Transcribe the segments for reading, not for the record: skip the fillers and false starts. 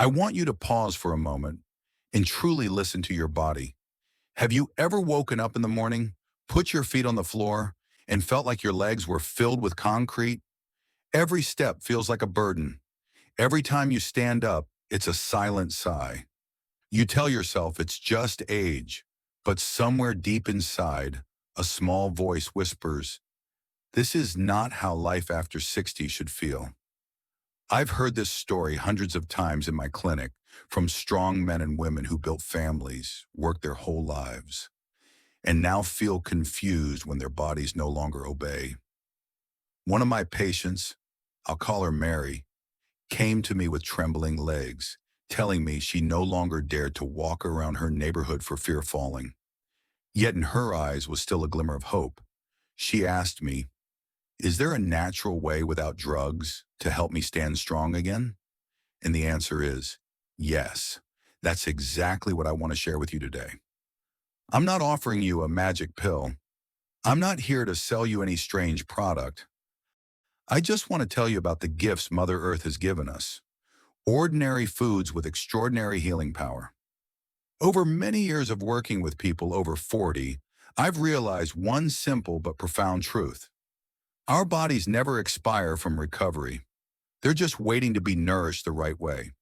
I want you to pause for a moment and truly listen to your body. Have you ever woken up in the morning, put your feet on the floor, and felt like your legs were filled with concrete? Every step feels like a burden. Every time you stand up, it's a silent sigh. You tell yourself it's just age, but somewhere deep inside, a small voice whispers, "This is not how life after 60 should feel." I've heard this story hundreds of times in my clinic from strong men and women who built families, worked their whole lives, and now feel confused when their bodies no longer obey. One of my patients, I'll call her Mary, came to me with trembling legs, telling me she no longer dared to walk around her neighborhood for fear of falling. Yet in her eyes was still a glimmer of hope. She asked me, "Is there a natural way without drugs to help me stand strong again?" And the answer is yes. That's exactly what I want to share with you today. I'm not offering you a magic pill. I'm not here to sell you any strange product. I just want to tell you about the gifts Mother Earth has given us. Ordinary foods with extraordinary healing power. Over many years of working with people over 40, I've realized one simple but profound truth. Our bodies never expire from recovery. They're just waiting to be nourished the right way.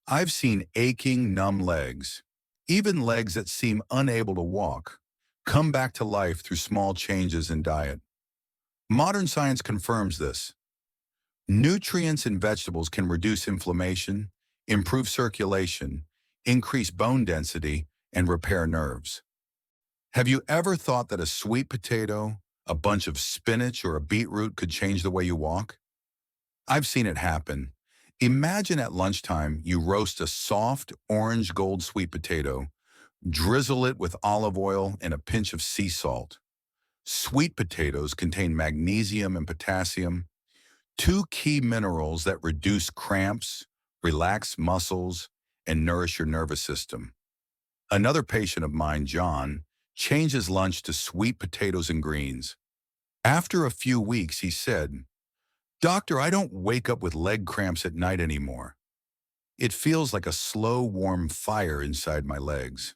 I've seen aching, numb legs, even legs that seem unable to walk, come back to life through small changes in diet. Modern science confirms this. Nutrients in vegetables can reduce inflammation, improve circulation, increase bone density, and repair nerves. Have you ever thought that a sweet potato, a bunch of spinach, or a beetroot could change the way you walk? I've seen it happen. Imagine at lunchtime you roast a soft orange gold sweet potato, drizzle it with olive oil and a pinch of sea salt. Sweet potatoes contain magnesium and potassium, two key minerals that reduce cramps, relax muscles, and nourish your nervous system. Another patient of mine, John, changed his lunch to sweet potatoes and greens. After a few weeks, he said, "Doctor, I don't wake up with leg cramps at night anymore. It feels like a slow, warm fire inside my legs."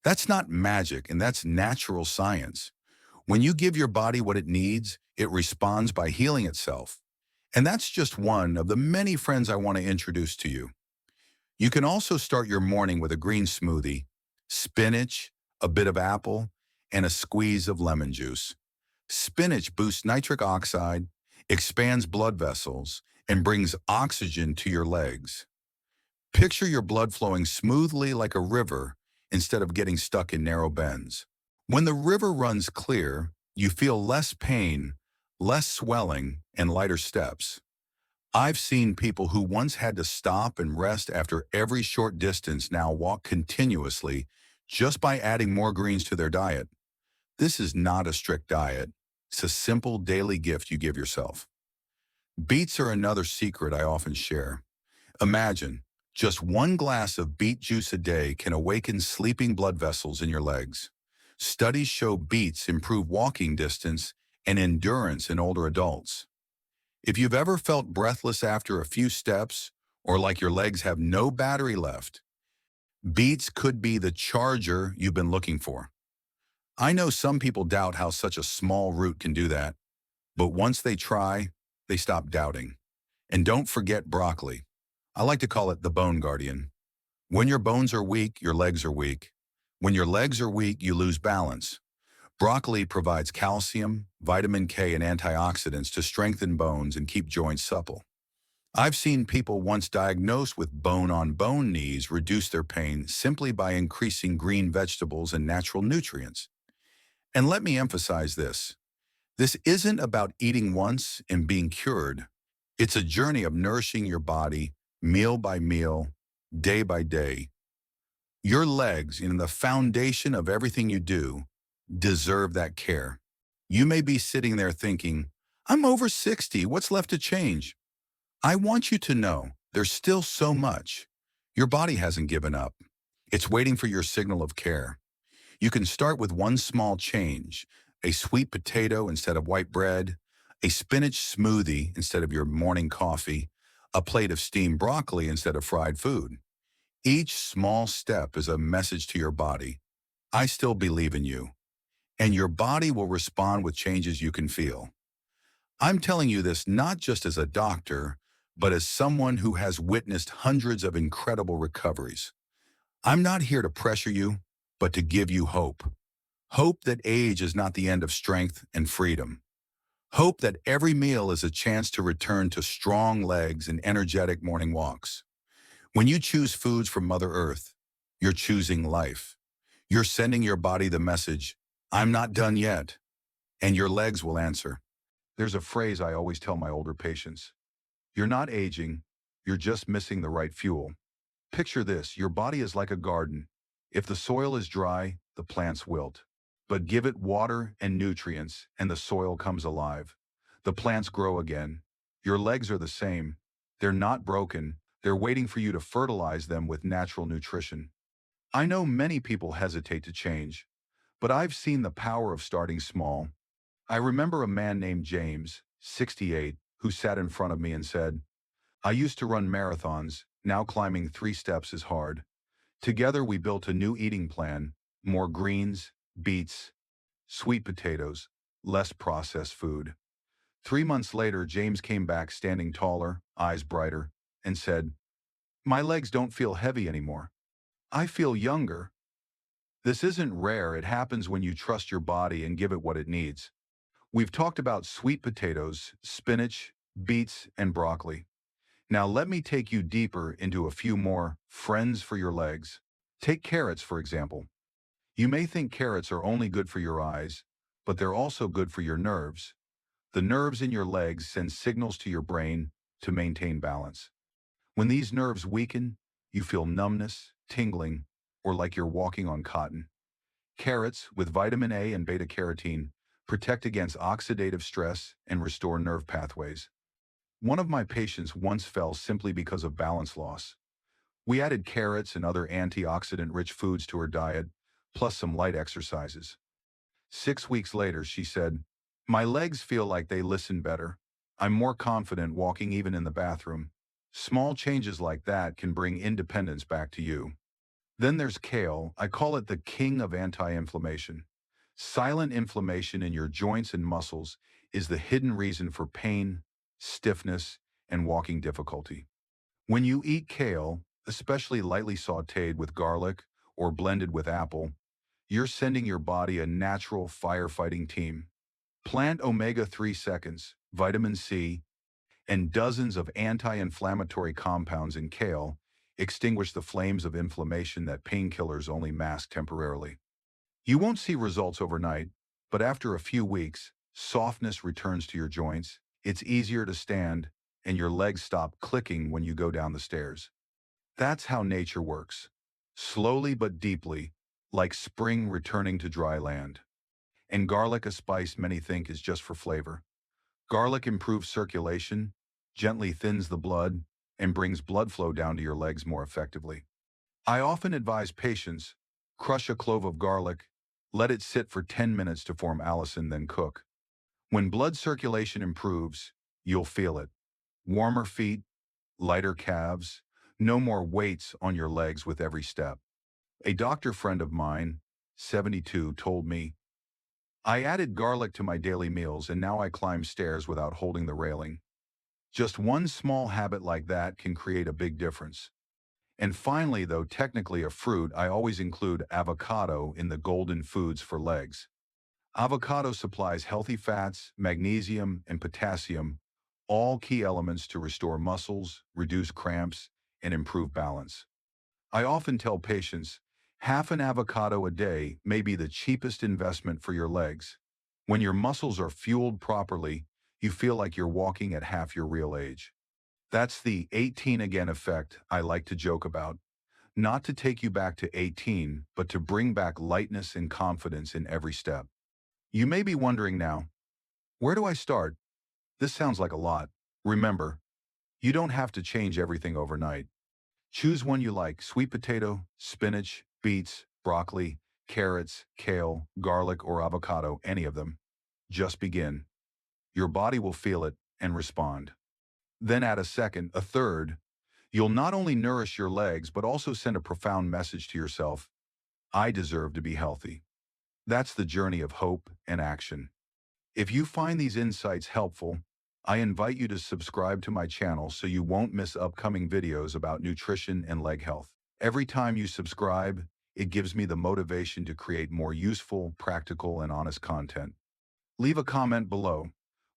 That's not magic, and that's natural science. When you give your body what it needs, it responds by healing itself. And that's just one of the many friends I want to introduce to you. You can also start your morning with a green smoothie, spinach, a bit of apple, and a squeeze of lemon juice. Spinach boosts nitric oxide, expands blood vessels, and brings oxygen to your legs. Picture your blood flowing smoothly like a river instead of getting stuck in narrow bends. When the river runs clear, you feel less pain, less swelling, and lighter steps. I've seen people who once had to stop and rest after every short distance now walk continuously just by adding more greens to their diet. This is not a strict diet. It's a simple daily gift you give yourself. Beets are another secret I often share. Imagine, just one glass of beet juice a day can awaken sleeping blood vessels in your legs. Studies show beets improve walking distance and endurance in older adults. If you've ever felt breathless after a few steps or like your legs have no battery left, beets could be the charger you've been looking for. I know some people doubt how such a small root can do that, but once they try, they stop doubting. And don't forget broccoli. I like to call it the bone guardian. When your bones are weak, your legs are weak. When your legs are weak, you lose balance. Broccoli provides calcium, vitamin K, and antioxidants to strengthen bones and keep joints supple. I've seen people once diagnosed with bone-on-bone knees reduce their pain simply by increasing green vegetables and natural nutrients. And let me emphasize this. This isn't about eating once and being cured. It's a journey of nourishing your body meal by meal, day by day. Your legs, in the foundation of everything you do, deserve that care. You may be sitting there thinking, "I'm over 60, what's left to change?" I want you to know there's still so much. Your body hasn't given up. It's waiting for your signal of care. You can start with one small change, a sweet potato instead of white bread, a spinach smoothie instead of your morning coffee, a plate of steamed broccoli instead of fried food. Each small step is a message to your body. I still believe in you, and your body will respond with changes you can feel. I'm telling you this not just as a doctor, but as someone who has witnessed hundreds of incredible recoveries. I'm not here to pressure you, but to give you hope. Hope that age is not the end of strength and freedom. Hope that every meal is a chance to return to strong legs and energetic morning walks. When you choose foods from Mother Earth, you're choosing life. You're sending your body the message, I'm not done yet, and your legs will answer. There's a phrase I always tell my older patients. You're not aging, you're just missing the right fuel. Picture this, your body is like a garden. If the soil is dry, the plants wilt. But give it water and nutrients, and the soil comes alive. The plants grow again. Your legs are the same. They're not broken. They're waiting for you to fertilize them with natural nutrition. I know many people hesitate to change, but I've seen the power of starting small. I remember a man named James, 68, who sat in front of me and said, I used to run marathons, now climbing 3 steps is hard. Together we built a new eating plan, more greens, beets, sweet potatoes, less processed food. 3 months later, James came back standing taller, eyes brighter, and said, my legs don't feel heavy anymore. I feel younger. This isn't rare, it happens when you trust your body and give it what it needs. We've talked about sweet potatoes, spinach, beets, and broccoli. Now let me take you deeper into a few more friends for your legs. Take carrots, for example. You may think carrots are only good for your eyes, but they're also good for your nerves. The nerves in your legs send signals to your brain to maintain balance. When these nerves weaken, you feel numbness, tingling, or like you're walking on cotton. Carrots, with vitamin A and beta-carotene, protect against oxidative stress and restore nerve pathways. One of my patients once fell simply because of balance loss. We added carrots and other antioxidant-rich foods to her diet, plus some light exercises. 6 weeks later, she said, my legs feel like they listen better. I'm more confident walking even in the bathroom. Small changes like that can bring independence back to you. Then there's kale. I call it the king of anti-inflammation. Silent inflammation in your joints and muscles is the hidden reason for pain, stiffness, and walking difficulty. When you eat kale, especially lightly sautéed with garlic or blended with apple, you're sending your body a natural firefighting team. Plant omega-3 seconds, vitamin C, and dozens of anti-inflammatory compounds in kale extinguish the flames of inflammation that painkillers only mask temporarily. You won't see results overnight, but after a few weeks, softness returns to your joints, it's easier to stand, and your legs stop clicking when you go down the stairs. That's how nature works. Slowly but deeply, like spring returning to dry land. And garlic, a spice many think is just for flavor. Garlic improves circulation, gently thins the blood, and brings blood flow down to your legs more effectively. I often advise patients, crush a clove of garlic, let it sit for 10 minutes to form allicin, then cook. When blood circulation improves, you'll feel it. Warmer feet, lighter calves, no more weights on your legs with every step. A doctor friend of mine, 72, told me, I added garlic to my daily meals and now I climb stairs without holding the railing. Just one small habit like that can create a big difference. And finally, though technically a fruit, I always include avocado in the golden foods for legs. Avocado supplies healthy fats, magnesium, and potassium, all key elements to restore muscles, reduce cramps, and improve balance. I often tell patients, half an avocado a day may be the cheapest investment for your legs. When your muscles are fueled properly, you feel like you're walking at half your real age. That's the 18 again effect I like to joke about. Not to take you back to 18, but to bring back lightness and confidence in every step. You may be wondering now, where do I start? This sounds like a lot. Remember, you don't have to change everything overnight. Choose one you like: sweet potato, spinach, beets, broccoli, carrots, kale, garlic, or avocado, any of them. Just begin. Your body will feel it and respond. Then add a second, a third. You'll not only nourish your legs, but also send a profound message to yourself. I deserve to be healthy. That's the journey of hope and action. If you find these insights helpful, I invite you to subscribe to my channel so you won't miss upcoming videos about nutrition and leg health. Every time you subscribe, it gives me the motivation to create more useful, practical, and honest content. Leave a comment below.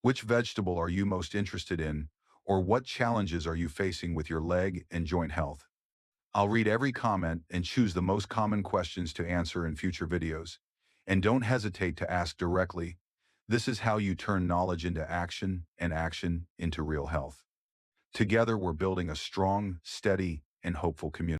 Which vegetable are you most interested in, or what challenges are you facing with your leg and joint health? I'll read every comment and choose the most common questions to answer in future videos. And don't hesitate to ask directly. This is how you turn knowledge into action and action into real health. Together, we're building a strong, steady, and hopeful community.